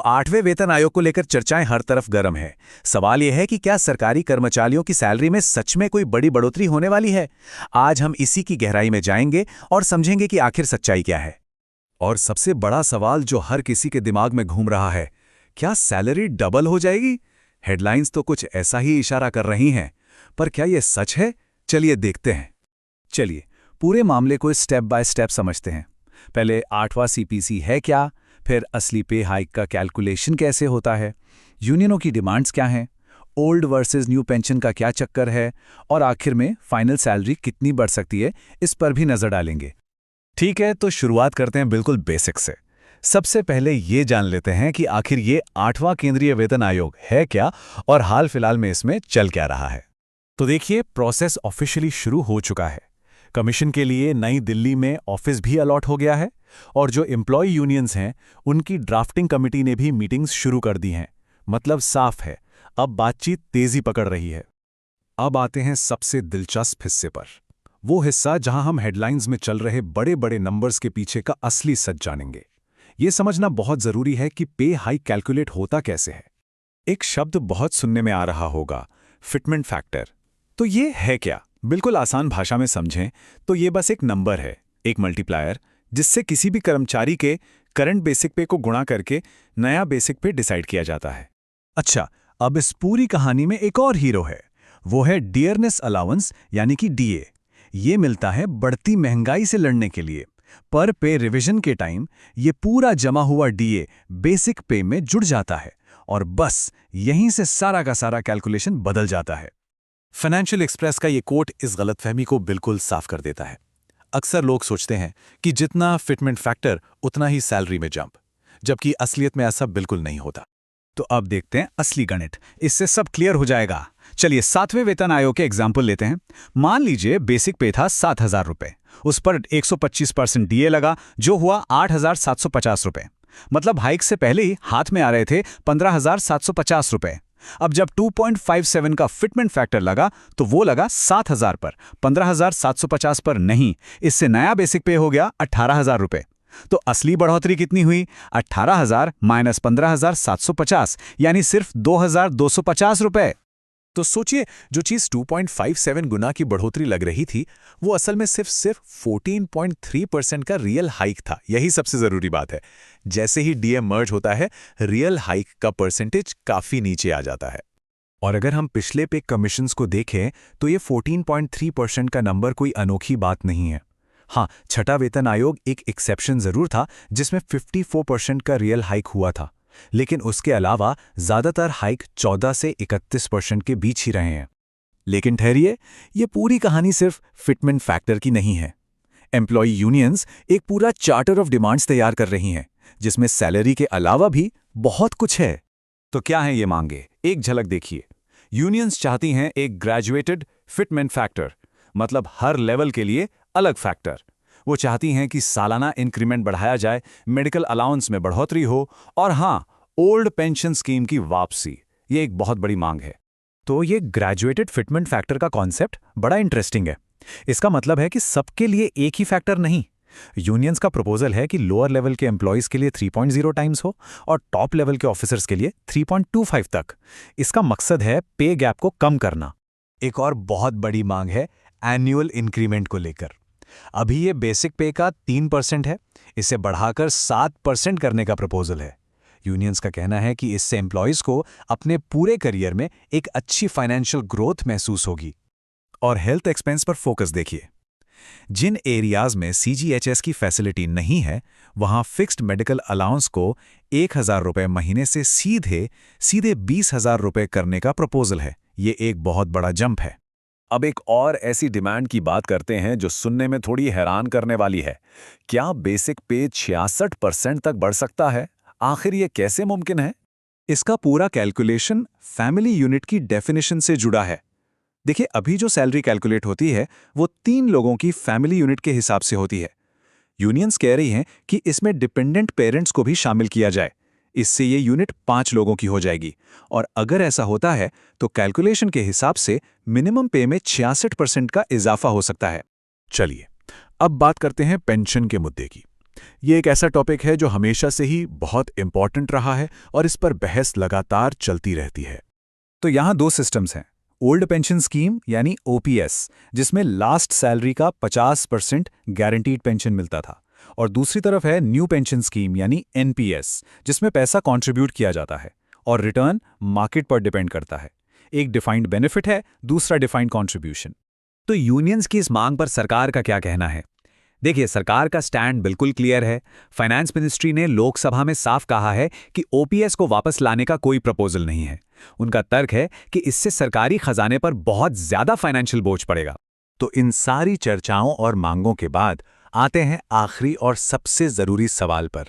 आठवें वेतन आयोग को लेकर चर्चाएं हर तरफ गर्म है। सवाल यह है कि क्या सरकारी कर्मचारियों की सैलरी में सच में कोई बड़ी बढ़ोतरी होने वाली है? आज हम इसी की गहराई में जाएंगे और समझेंगे कि आखिर सच्चाई क्या है। और सबसे बड़ा सवाल जो हर किसी के दिमाग में घूम रहा है, क्या सैलरी डबल हो जाएगी? हेडलाइंस तो कुछ ऐसा ही इशारा कर रही हैं, पर क्या यह सच है? चलिए देखते हैं। चलिए पूरे मामले को स्टेप बाय स्टेप समझते हैं। पहले 8वां सीपीसी है क्या, फिर असली पे हाइक का कैलकुलेशन कैसे होता है, यूनियनों की डिमांड्स क्या हैं, ओल्ड वर्सेस न्यू पेंशन का क्या चक्कर है, और आखिर में फाइनल सैलरी कितनी बढ़ सकती है, इस पर भी नजर डालेंगे। ठीक है, तो शुरुआत करते हैं बिल्कुल बेसिक से। सबसे पहले ये जान लेते हैं कि आखिर ये 8वां केंद्रीय वेतन आयोग है क्या और हाल फिलहाल में इसमें चल क्या रहा है। तो देखिए, प्रोसेस ऑफिशियली शुरू हो चुका है। कमीशन के लिए नई दिल्ली में ऑफिस भी अलॉट हो गया है और जो एम्प्लॉय यूनियंस हैं उनकी ड्राफ्टिंग कमेटी ने भी मीटिंग्स शुरू कर दी हैं। मतलब साफ है, अब बातचीत तेजी पकड़ रही है। अब आते हैं सबसे दिलचस्प हिस्से पर, वो हिस्सा जहां हम हेडलाइंस में चल रहे बड़े बड़े नंबर्स के पीछे का असली सच जानेंगे। ये समझना बहुत जरूरी है कि पे हाइक कैलकुलेट होता कैसे है। एक शब्द बहुत सुनने में आ रहा होगा, फिटमेंट फैक्टर। तो ये है क्या? बिल्कुल आसान भाषा में समझें तो ये बस एक नंबर है, एक मल्टीप्लायर, जिससे किसी भी कर्मचारी के करंट बेसिक पे को गुणा करके नया बेसिक पे डिसाइड किया जाता है। अच्छा, अब इस पूरी कहानी में एक और हीरो है, वो है डियरनेस अलाउंस यानी कि डीए। ये मिलता है बढ़ती महंगाई से लड़ने के लिए। पर पे रिवीजन के टाइम ये पूरा जमा हुआ डीए बेसिक पे में जुड़ जाता है और बस यहीं से सारा का सारा कैलकुलेशन बदल जाता है। फाइनेंशियल एक्सप्रेस का ये कोट इस गलतफहमी को बिल्कुल साफ कर देता है। अक्सर लोग सोचते हैं कि जितना फिटमेंट फैक्टर उतना ही सैलरी में जंप, जबकि असलियत में ऐसा बिल्कुल नहीं होता। तो अब देखते हैं असली गणित, इससे सब क्लियर हो जाएगा। चलिए 7वें वेतन आयोग के एग्जाम्पल लेते हैं। मान लीजिए बेसिक पे था 7,000 रुपए, उस पर 125% डीए लगा, जो हुआ 8,750 रुपए। मतलब हाइक से पहले ही हाथ में आ रहे थे 15,750 रुपए। अब जब 2.57 का फिटमेंट फैक्टर लगा तो वो लगा 7,000 पर, 15,750 पर नहीं। इससे नया बेसिक पे हो गया 18,000 रुपए। तो असली बढ़ोतरी कितनी हुई? 18,000 माइनस 15,750, यानी सिर्फ 2,250 रुपए। तो सोचिए, जो चीज 2.57 गुना की बढ़ोतरी लग रही थी, वो असल में सिर्फ 14.3% का रियल हाइक था। यही सबसे जरूरी बात है। जैसे ही डीए मर्ज होता है, रियल हाइक का परसेंटेज काफी नीचे आ जाता है। और अगर हम पिछले पे कमीशंस को देखें तो ये 14.3% का नंबर कोई अनोखी बात नहीं है। हाँ, छठा वेतन आयोग एक एक्सेप्शन जरूर था, जिसमें 54% का रियल हाइक हुआ था, लेकिन उसके अलावा ज्यादातर हाइक 14 से 31% के बीच ही रहे हैं। लेकिन ठहरिए, ये पूरी कहानी सिर्फ फिटमेंट फैक्टर की नहीं है। एम्प्लॉय यूनियंस एक पूरा चार्टर ऑफ डिमांड्स तैयार कर रही हैं, जिसमें सैलरी के अलावा भी बहुत कुछ है। तो क्या है ये मांगे? एक झलक देखिए। यूनियंस चाहती हैं एक ग्रेजुएटेड फिटमेंट फैक्टर, मतलब हर लेवल के लिए अलग फैक्टर। वो चाहती हैं कि सालाना इंक्रीमेंट बढ़ाया जाए, मेडिकल अलाउंस में बढ़ोतरी हो, और हाँ, ओल्ड पेंशन स्कीम की वापसी। ये एक बहुत बड़ी मांग है। तो ये ग्रेजुएटेड फिटमेंट फैक्टर का कॉन्सेप्ट बड़ा इंटरेस्टिंग है। इसका मतलब है कि सबके लिए एक ही फैक्टर नहीं। यूनियंस का प्रपोजल है कि लोअर लेवल के एम्प्लॉयज के लिए 3.0 टाइम्स हो और टॉप लेवल के ऑफिसर्स के लिए 3.25 तक। इसका मकसद है पे गैप को कम करना। एक और बहुत बड़ी मांग है एनुअल इंक्रीमेंट को लेकर। अभी ये बेसिक पे का 3% है, इसे बढ़ाकर 7% करने का प्रपोजल है। यूनियंस का कहना है कि इससे एम्प्लॉयज को अपने पूरे करियर में एक अच्छी फाइनेंशियल ग्रोथ महसूस होगी। और हेल्थ एक्सपेंस पर फोकस देखिए। जिन एरियाज में सीजीएचएस की फैसिलिटी नहीं है, वहां फिक्स्ड मेडिकल अलाउंस को 1,000 रुपए महीने से सीधे 20,000 रुपए करने का प्रपोजल है। ये एक बहुत बड़ा जंप है। अब एक और ऐसी डिमांड की बात करते हैं जो सुनने में थोड़ी हैरान करने वाली है। क्या बेसिक पे 66% तक बढ़ सकता है? आखिर ये कैसे मुमकिन है? इसका पूरा कैलकुलेशन फैमिली यूनिट की डेफिनेशन से जुड़ा है। देखिए, अभी जो सैलरी कैलकुलेट होती है वो 3 लोगों की फैमिली यूनिट के हिसाब से होती है। यूनियंस कह रही हैं कि इसमें डिपेंडेंट पेरेंट्स को भी शामिल किया जाए। इससे ये यूनिट 5 लोगों की हो जाएगी, और अगर ऐसा होता है तो कैलकुलेशन के हिसाब से मिनिमम पे में 66% का इजाफा हो सकता है। चलिए अब बात करते हैं पेंशन के मुद्दे की। ये एक ऐसा टॉपिक है जो हमेशा से ही बहुत इंपॉर्टेंट रहा है और इस पर बहस लगातार चलती रहती है। तो यहाँ दो सिस्टम्स हैं। ओल्ड पेंशन स्कीम यानी ओपीएस, जिसमें लास्ट सैलरी का 50% गारंटीड पेंशन मिलता था, और दूसरी तरफ है न्यू पेंशन स्कीम यानी एनपीएस, जिसमें पैसा कंट्रीब्यूट किया जाता है और रिटर्न मार्केट पर डिपेंड करता है। एक डिफाइंड बेनिफिट है, दूसरा डिफाइंड कंट्रीब्यूशन। तो यूनियंस की इस मांग पर सरकार का क्या कहना है? देखिए, सरकार का स्टैंड बिल्कुल क्लियर है। फाइनेंस मिनिस्ट्री ने लोकसभा में साफ कहा है कि ओपीएस को वापस लाने का कोई प्रपोजल नहीं है। उनका तर्क है कि इससे सरकारी खजाने पर बहुत ज्यादा फाइनेंशियल बोझ पड़ेगा। तो इन सारी चर्चाओं और मांगों के बाद आते हैं आखिरी और सबसे जरूरी सवाल पर,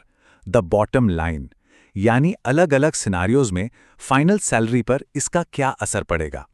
द बॉटम लाइन, यानी अलग अलग सिनारियोज में फाइनल सैलरी पर इसका क्या असर पड़ेगा।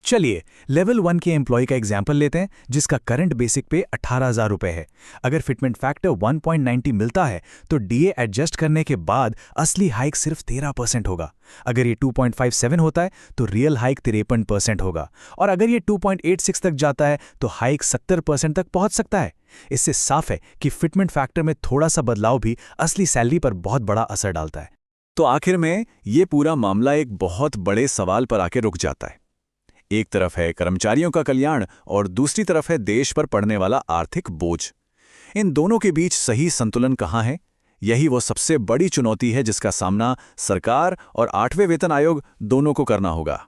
चलिए लेवल 1 के एम्प्लॉय का एग्जाम्पल लेते हैं, जिसका करंट बेसिक पे 18,000 रुपए है। अगर फिटमेंट फैक्टर 1.90 मिलता है तो डीए एडजस्ट करने के बाद असली हाइक सिर्फ 13% होगा। अगर ये 2.57 होता है तो रियल हाइक 53% होगा, और अगर ये 2.86 तक जाता है तो हाइक 70% तक पहुंच सकता है। इससे साफ है कि फिटमेंट फैक्टर में थोड़ा सा बदलाव भी असली सैलरी पर बहुत बड़ा असर डालता है। तो आखिर में ये पूरा मामला एक बहुत बड़े सवाल पर आके रुक जाता है। एक तरफ है कर्मचारियों का कल्याण और दूसरी तरफ है देश पर पड़ने वाला आर्थिक बोझ। इन दोनों के बीच सही संतुलन कहाँ है? यही वो सबसे बड़ी चुनौती है जिसका सामना सरकार और 8वें वेतन आयोग दोनों को करना होगा।